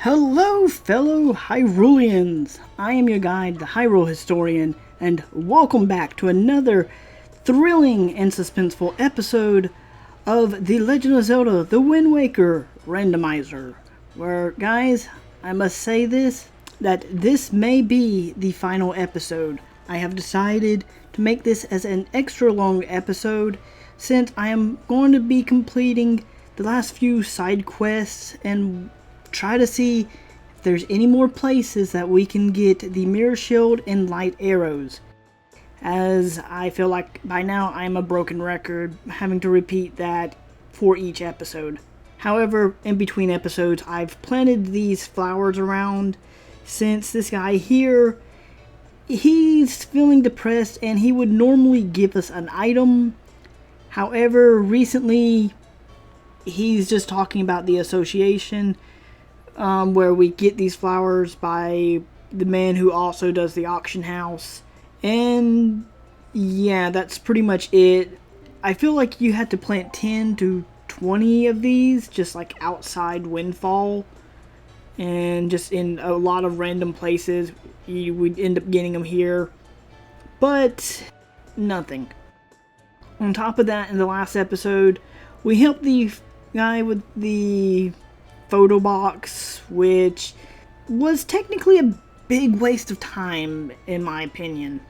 Hello, fellow Hyruleans! I am your guide, the Hyrule Historian, and welcome back to another thrilling and suspenseful episode of The Legend of Zelda, the Wind Waker Randomizer. Where, guys, I must say that this may be the final episode. I have decided to make this as an extra long episode since I am going to be completing the last few side quests and try to see if there's any more places that we can get the mirror shield and light arrows, as I feel like by now I'm a broken record having to repeat that for each episode. However, in between episodes I've planted these flowers around since this guy here, he's feeling depressed and he would normally give us an item. However, recently he's just talking about the association where we get these flowers by the man who also does the auction house. And yeah, that's pretty much it. I feel like you had to plant 10 to 20 of these just like outside Windfall, and just in a lot of random places. You would end up getting them here, but nothing. On top of that, in the last episode we helped the guy with the photo box, which was technically a big waste of time in my opinion.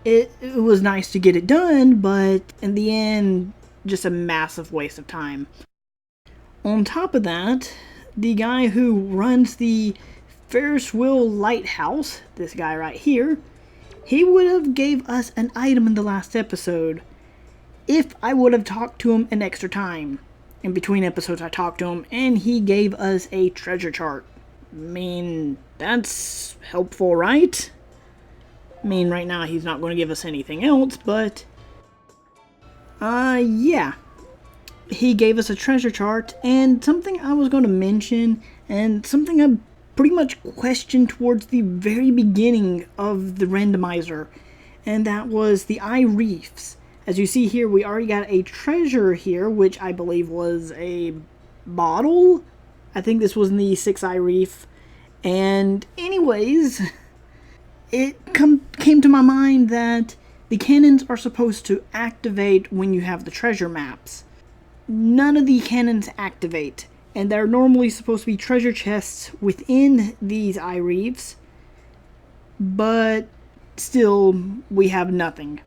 It was nice to get it done, but in the end, just a massive waste of time. On top of that, the guy who runs the Ferris wheel lighthouse, this guy right here, he would have gave us an item in the last episode if I would have talked to him an extra time. In between episodes I talked to him and he gave us a treasure chart. I mean, that's helpful, right? I mean, right now he's not going to give us anything else, but yeah. He gave us a treasure chart, and something I was going to mention, and something I pretty much questioned towards the very beginning of the randomizer, and that was the eye reefs. As you see here, we already got a treasure here, which I believe was a bottle. I think this was in the 6-eye reef. And anyways, it came to my mind that the cannons are supposed to activate when you have the treasure maps. None of the cannons activate, and there are normally supposed to be treasure chests within these eye reefs, but still, we have nothing.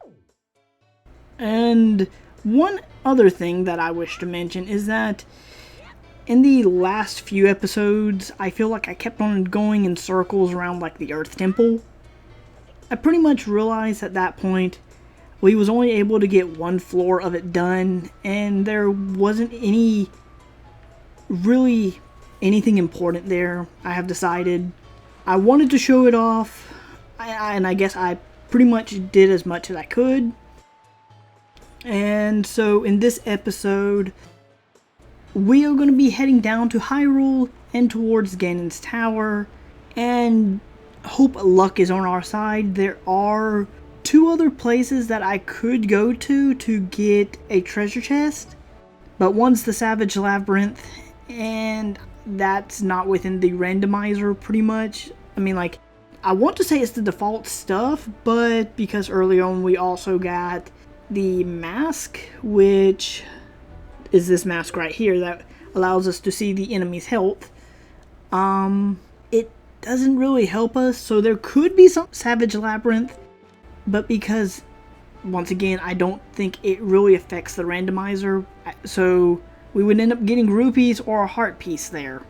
And one other thing that I wish to mention is that in the last few episodes, I feel like I kept on going in circles around like the Earth Temple. I pretty much realized at that point we was only able to get one floor of it done, and there wasn't really anything important there. I have decided I wanted to show it off, and I guess I pretty much did as much as I could. And so in this episode, we are going to be heading down to Hyrule and towards Ganon's Tower, and hope luck is on our side. There are 2 other places that I could go to get a treasure chest, but one's the Savage Labyrinth, and that's not within the randomizer pretty much. I mean, like, I want to say it's the default stuff, but because early on we also got the mask, which is this mask right here that allows us to see the enemy's health. It doesn't really help us, so there could be some Savage Labyrinth, but because, once again, I don't think it really affects the randomizer, so we would end up getting rupees or a heart piece there.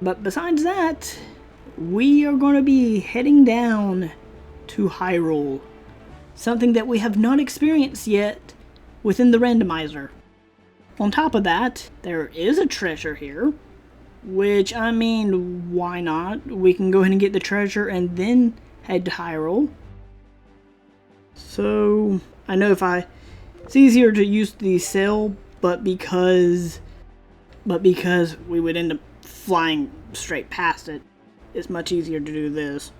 But besides that, we are going to be heading down to Hyrule. Something that we have not experienced yet within the randomizer. On top of that, there is a treasure here, which, I mean, why not? We can go ahead and get the treasure and then head to Hyrule. So, I know it's easier to use the sail, but because we would end up flying straight past it, it's much easier to do this.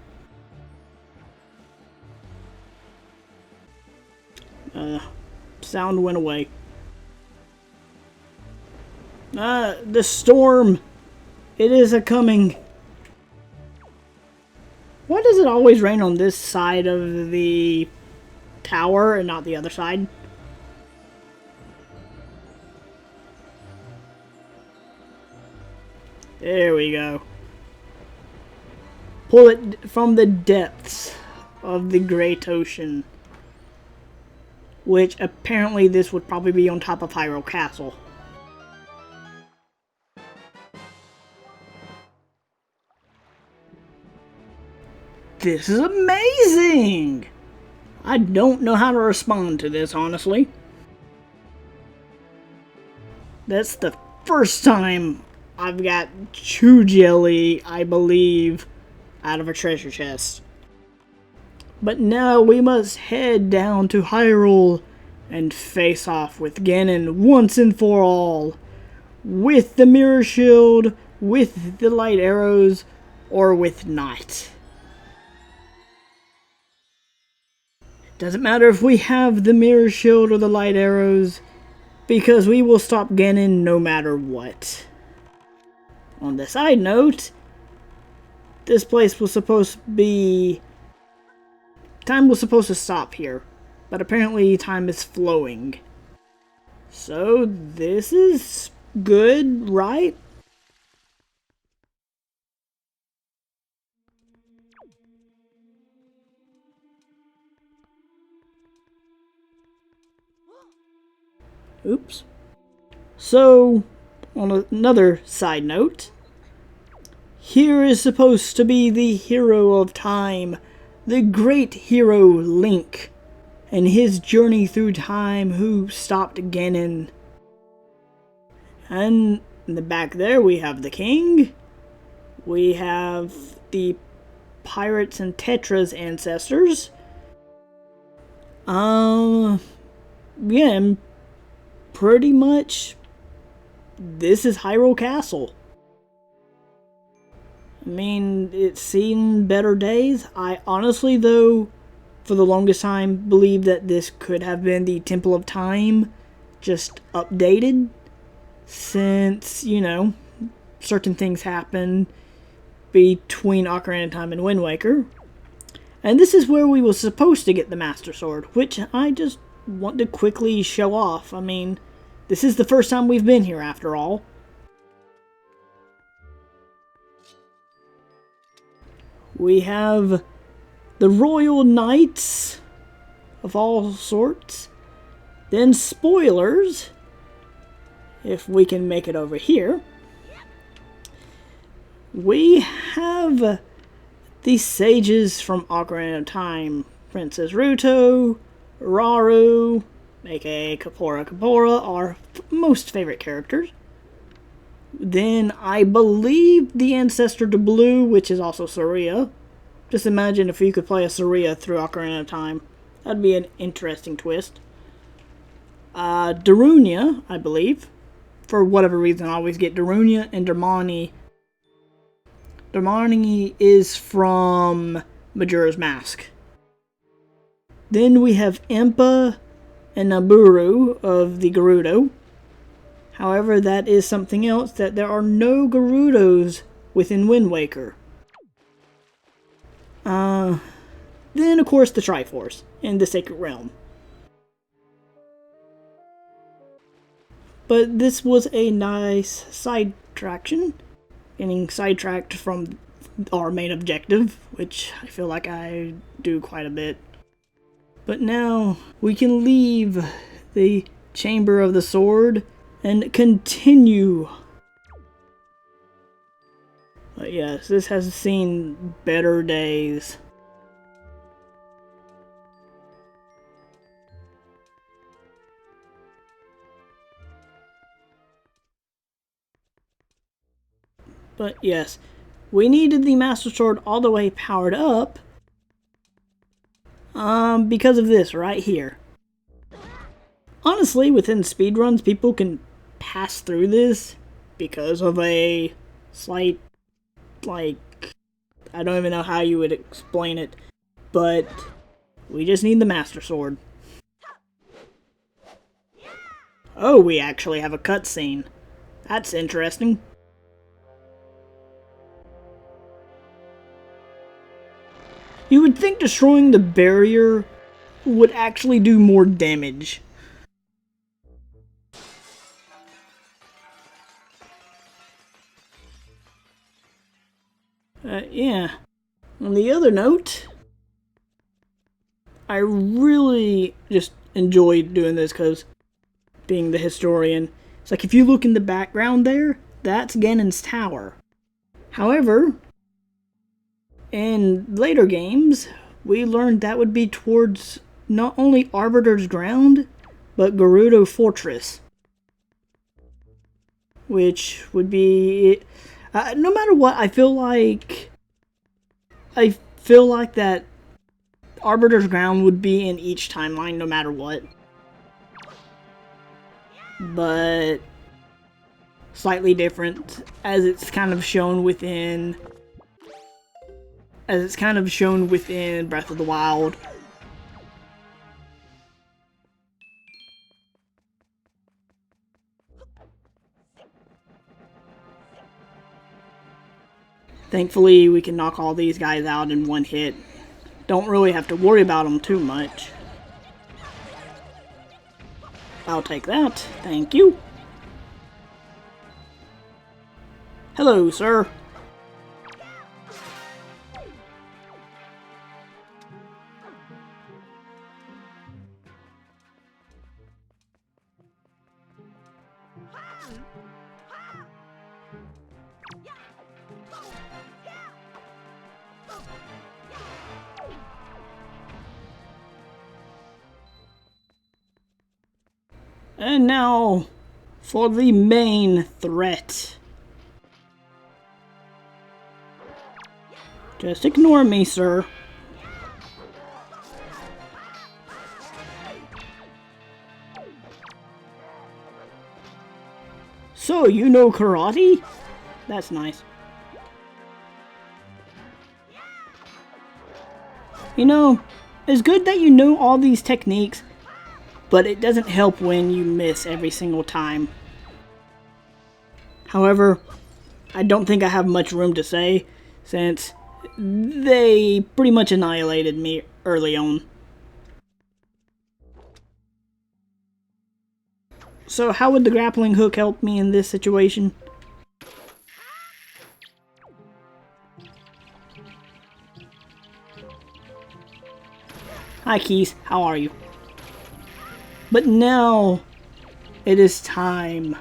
Sound went away. The storm! It is a coming. Why does it always rain on this side of the tower and not the other side? There we go. Pull it from the depths of the Great Ocean. Which apparently this would probably be on top of Hyrule Castle. This is amazing! I don't know how to respond to this, honestly. That's the first time I've got Chew Jelly, I believe, out of a treasure chest. But now we must head down to Hyrule and face off with Ganon once and for all. With the Mirror Shield, with the light arrows, or with not. Doesn't matter if we have the Mirror Shield or the light arrows, because we will stop Ganon no matter what. On the side note, this place was supposed to be... time was supposed to stop here, but apparently time is flowing. So this is good, right? Oops. So, on another side note, here is supposed to be the hero of time, the great hero Link, and his journey through time who stopped Ganon. And in the back there we have the king, we have the pirates and Tetra's ancestors. Yeah, and pretty much this is Hyrule Castle. I mean, it's seen better days. I honestly, though, for the longest time, believed that this could have been the Temple of Time, just updated, since, you know, certain things happen between Ocarina of Time and Wind Waker. And this is where we were supposed to get the Master Sword, which I just want to quickly show off. I mean, this is the first time we've been here, after all. We have the Royal Knights of all sorts. Then spoilers, if we can make it over here. We have the sages from Ocarina of Time. Princess Ruto, Raru, aka Kapora, our most favorite characters. Then I believe the ancestor to Blue, which is also Saria. Just imagine if you could play a Saria through Ocarina of Time. That'd be an interesting twist. Darunia, I believe. For whatever reason, I always get Darunia and Darmani. Darmani is from Majora's Mask. Then we have Impa and Naburu of the Gerudo. However, that is something else, that there are no Gerudos within Wind Waker. Then, of course, the Triforce in the Sacred Realm. But this was a nice sidetraction. Getting sidetracked from our main objective, which I feel like I do quite a bit. But now we can leave the Chamber of the Sword and continue. But yes, this has seen better days. But yes, we needed the Master Sword all the way powered up because of this right here. Honestly, within speedruns, people can pass through this because of a slight, like, I don't even know how you would explain it, but we just need the Master Sword. Oh, we actually have a cutscene. That's interesting. You would think destroying the barrier would actually do more damage. Yeah. On the other note, I really just enjoyed doing this because being the historian, it's like if you look in the background there, that's Ganon's tower. However, in later games, we learned that would be towards not only Arbiter's Ground, but Gerudo Fortress. Which would be... no matter what, I feel like that Arbiter's Ground would be in each timeline no matter what. But slightly different as it's kind of shown within Breath of the Wild. Thankfully, we can knock all these guys out in one hit. Don't really have to worry about them too much. I'll take that. Thank you. Hello, sir. And now, for the main threat. Just ignore me, sir. So, you know karate? That's nice. You know, it's good that you know all these techniques, but it doesn't help when you miss every single time. However, I don't think I have much room to say, since they pretty much annihilated me early on. So how would the grappling hook help me in this situation? Hi Keys, how are you? But now, it is time.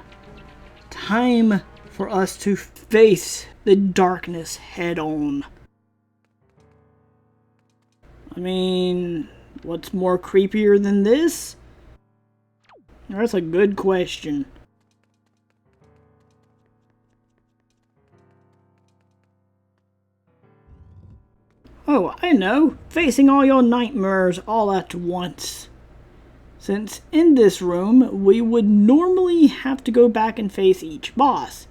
Time for us to face the darkness head on. I mean, what's more creepier than this? That's a good question. Oh, I know. Facing all your nightmares all at once. Since in this room, we would normally have to go back and face each boss.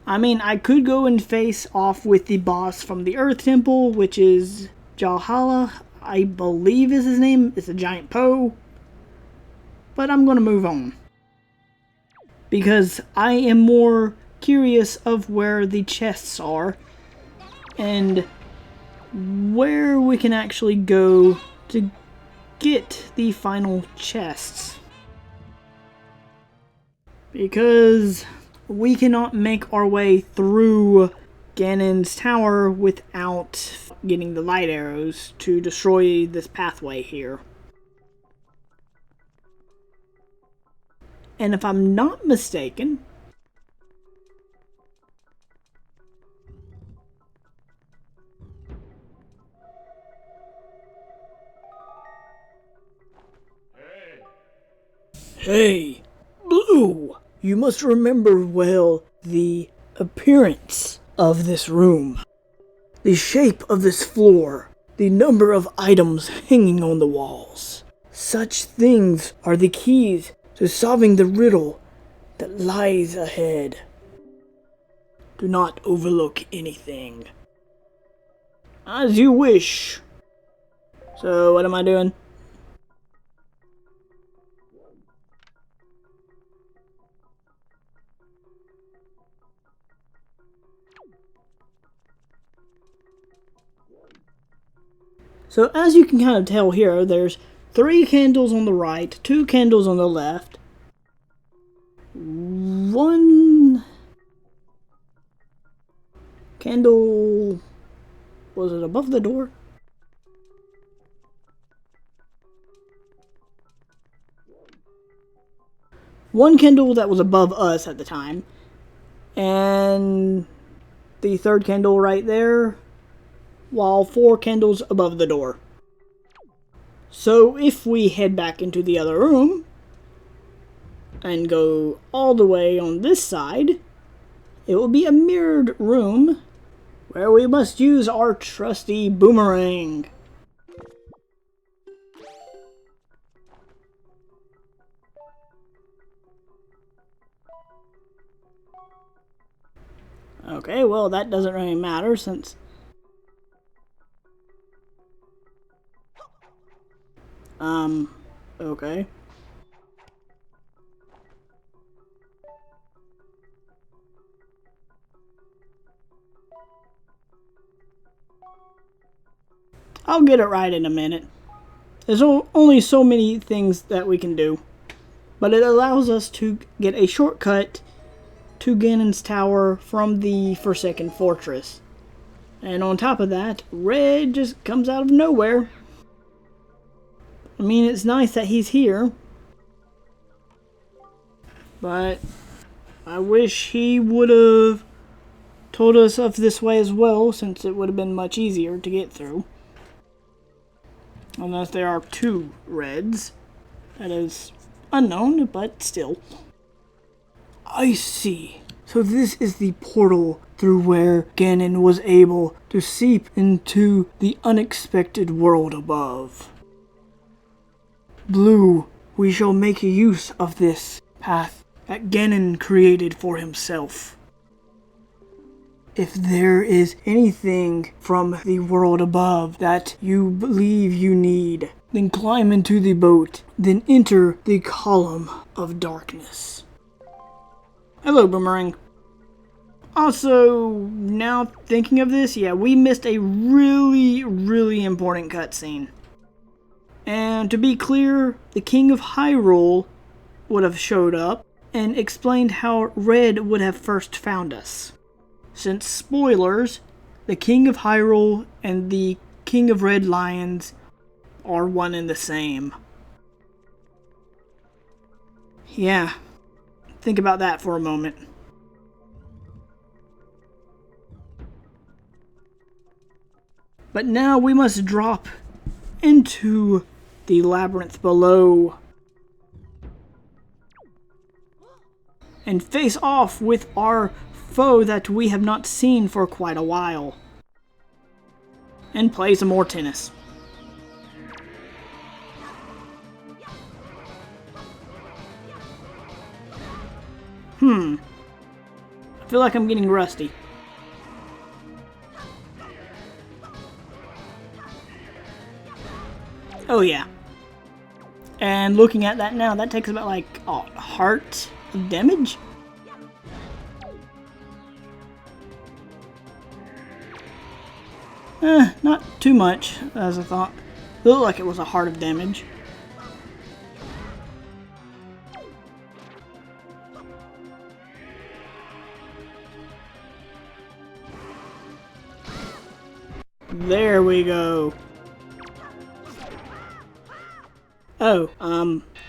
I mean, I could go and face off with the boss from the Earth Temple, which is Jalhala, I believe is his name. It's a giant Poe. But I'm going to move on. Because I am more curious of where the chests are. And where we can actually go to get the final chests. Because we cannot make our way through Ganon's tower without getting the light arrows to destroy this pathway here. And if I'm not mistaken, Hey, Blue, you must remember well the appearance of this room, the shape of this floor, the number of items hanging on the walls. Such things are the keys to solving the riddle that lies ahead. Do not overlook anything. As you wish. So, what am I doing? So as you can kind of tell here, there's 3 candles on the right, 2 candles on the left, 1 candle, was it above the door? One candle that was above us at the time, and the 3rd candle right there, while 4 candles above the door. So if we head back into the other room and go all the way on this side, it will be a mirrored room where we must use our trusty boomerang. Okay, well that doesn't really matter since okay. I'll get it right in a minute. There's only so many things that we can do, but it allows us to get a shortcut to Ganon's tower from the Forsaken Fortress. And on top of that, Red just comes out of nowhere. I mean, it's nice that he's here, but I wish he would have told us of this way as well, since it would have been much easier to get through. Unless there are 2 Reds. That is unknown, but still. I see. So this is the portal through where Ganon was able to seep into the unexpected world above. Blue, we shall make use of this path that Ganon created for himself. If there is anything from the world above that you believe you need, then climb into the boat, then enter the column of darkness. Hello, Boomerang. Also, now thinking of this, yeah, we missed a really important cutscene. And to be clear, the King of Hyrule would have showed up and explained how Red would have first found us. Since, spoilers, the King of Hyrule and the King of Red Lions are one and the same. Yeah, think about that for a moment. But now we must drop into the labyrinth below and face off with our foe that we have not seen for quite a while, and play some more tennis. I feel like I'm getting rusty. Oh yeah. And looking at that now, that takes about like a heart of damage. Not too much, as I thought. It looked like it was a heart of damage. There we go. Oh,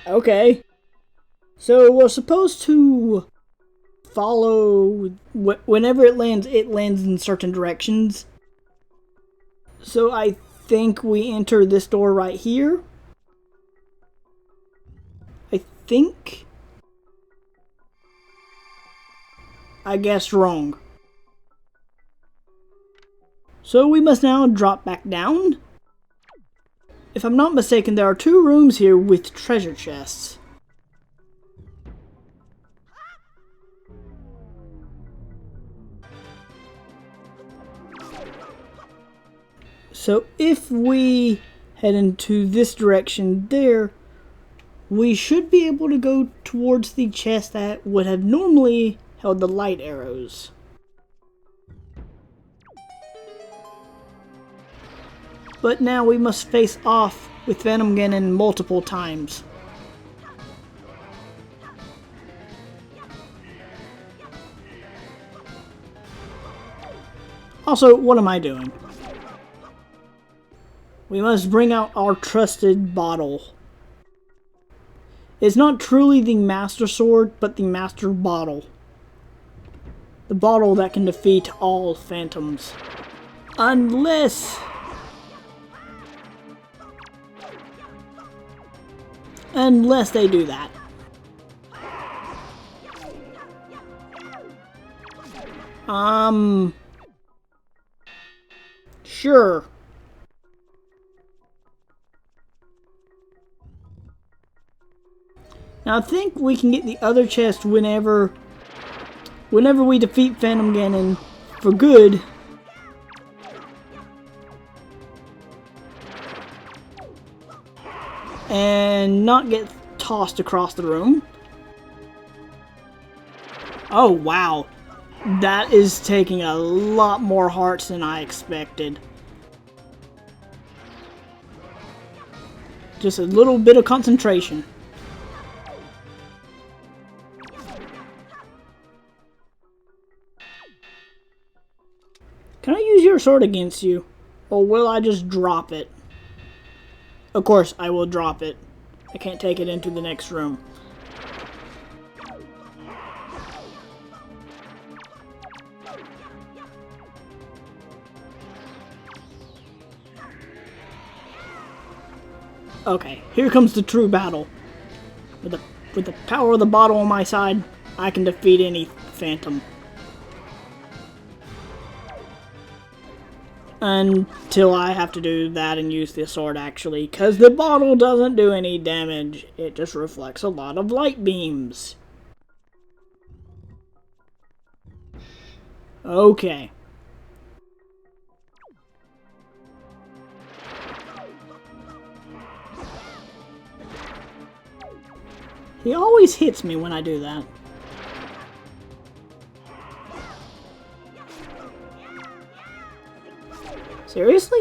okay. So we're supposed to follow, whenever it lands in certain directions. So I think we enter this door right here. I think. I guessed wrong. So we must now drop back down. If I'm not mistaken, there are 2 rooms here with treasure chests. So if we head into this direction there, we should be able to go towards the chest that would have normally held the light arrows. but now we must face off with Phantom Ganon multiple times. Also, what am I doing? We must bring out our trusted bottle. It's not truly the Master Sword, but the Master Bottle. The bottle that can defeat all phantoms. Unless they do that. Sure. Now I think we can get the other chest whenever we defeat Phantom Ganon for good. And not get tossed across the room. Oh wow. That is taking a lot more hearts than I expected. Just a little bit of concentration. Can I use your sword against you? Or will I just drop it? Of course, I will drop it. I can't take it into the next room. Okay, here comes the true battle. With the power of the bottle on my side, I can defeat any phantom. Until I have to do that and use the sword actually, because the bottle doesn't do any damage. It just reflects a lot of light beams. Okay. He always hits me when I do that. Seriously?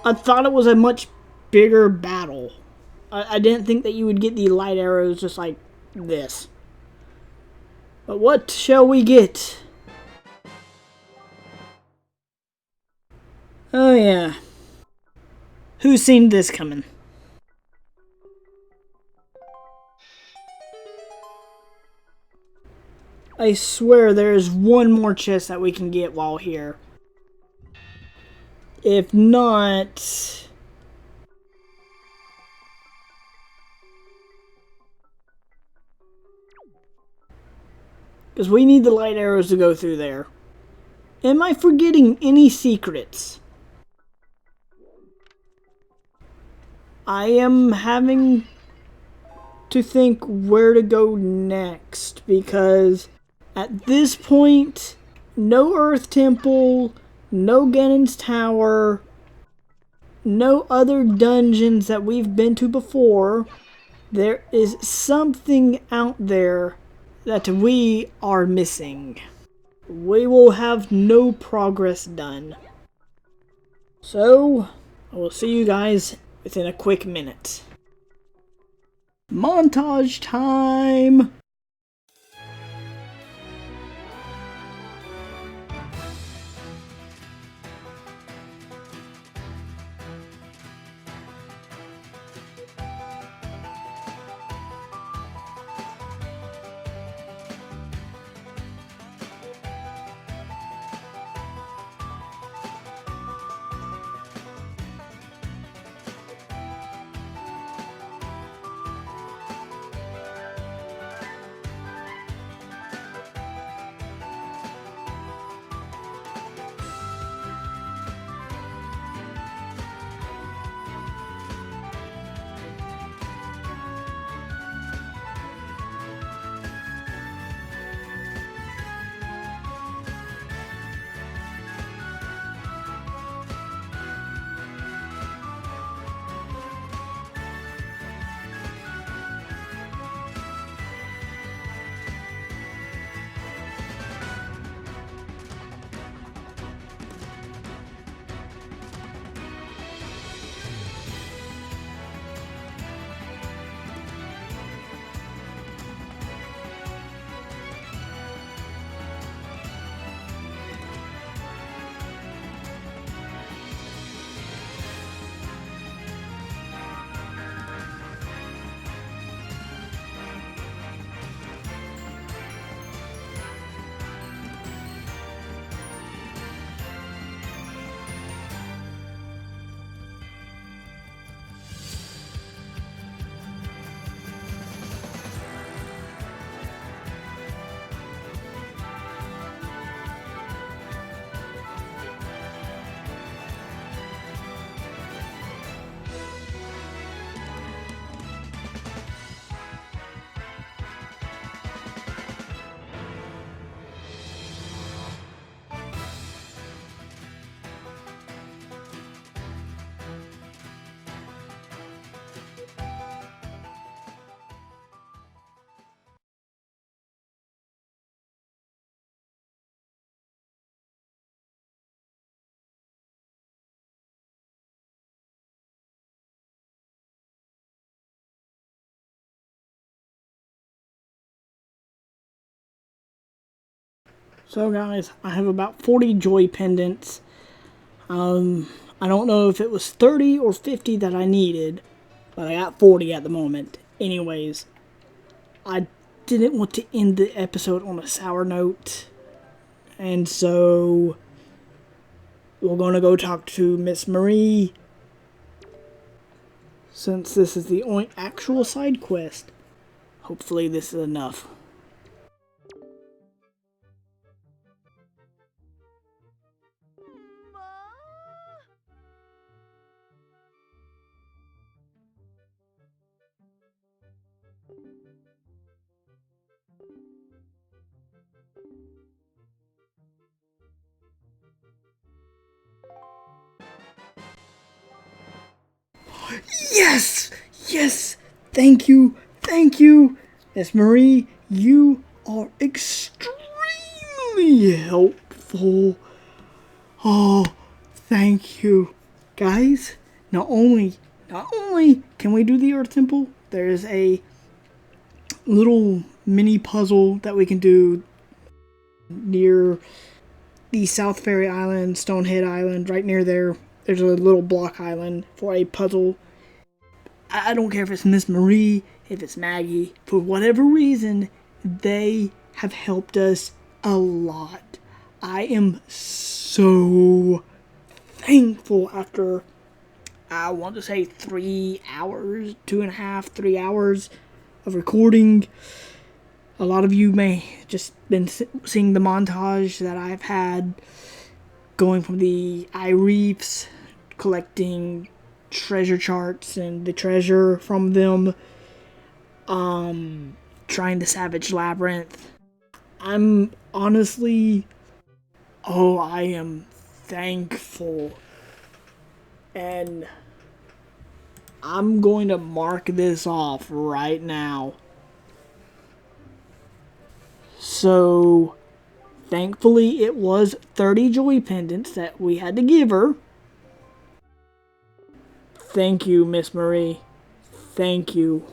I thought it was a much bigger battle. I didn't think that you would get the light arrows just like this. But what shall we get? Oh yeah. Who's seen this coming? I swear there's one more chest that we can get while here. If not... because we need the light arrows to go through there. Am I forgetting any secrets? I am having to think where to go next, because at this point, no Earth Temple, no Ganon's Tower, no other dungeons that we've been to before. There is something out there that we are missing. We will have no progress done. So, I will see you guys within a quick minute. Montage time! So guys, I have about 40 joy pendants. I don't know if it was 30 or 50 that I needed, but I got 40 at the moment. Anyways, I didn't want to end the episode on a sour note, and so we're gonna go talk to Miss Marie, since this is the only actual side quest. Hopefully this is enough. Yes! Yes! Thank you! Thank you! Miss Marie, you are extremely helpful. Oh, thank you. Guys, not only can we do the Earth Temple, there's a little mini puzzle that we can do near the South Fairy Island, Stonehead Island, right near there. There's a little block island for a puzzle. I don't care if it's Miss Marie, if it's Maggie. For whatever reason, they have helped us a lot. I am so thankful after, I want to say 3 hours, 2.5, 3 hours of recording. A lot of you may just been seeing the montage that I've had going from the reefs, collecting treasure charts and the treasure from them, trying the Savage Labyrinth. I'm honestly, I am thankful, and I'm going to mark this off right now. So, thankfully it was 30 joy pendants that we had to give her. Thank you, Miss Marie. Thank you.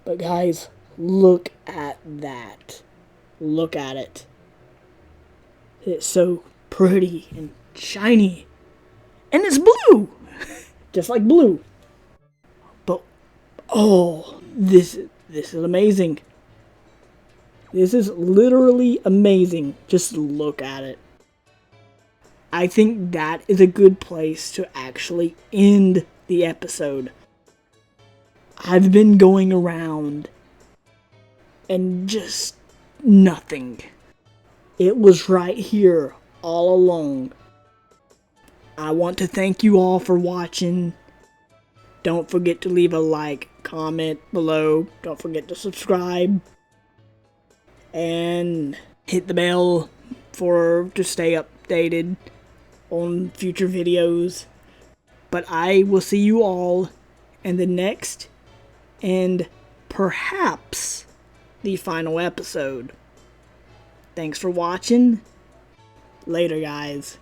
But guys, look at that. Look at it. It's so pretty and shiny. And it's blue! Just like blue. But, this is amazing. This is literally amazing. Just look at it. I think that is a good place to actually end the episode. I've been going around and just nothing. It was right here all along. I want to thank you all for watching. Don't forget to leave a like, comment below. Don't forget to subscribe. And hit the bell to stay updated on future videos. But I will see you all in the next and perhaps the final episode. Thanks for watching. Later, guys.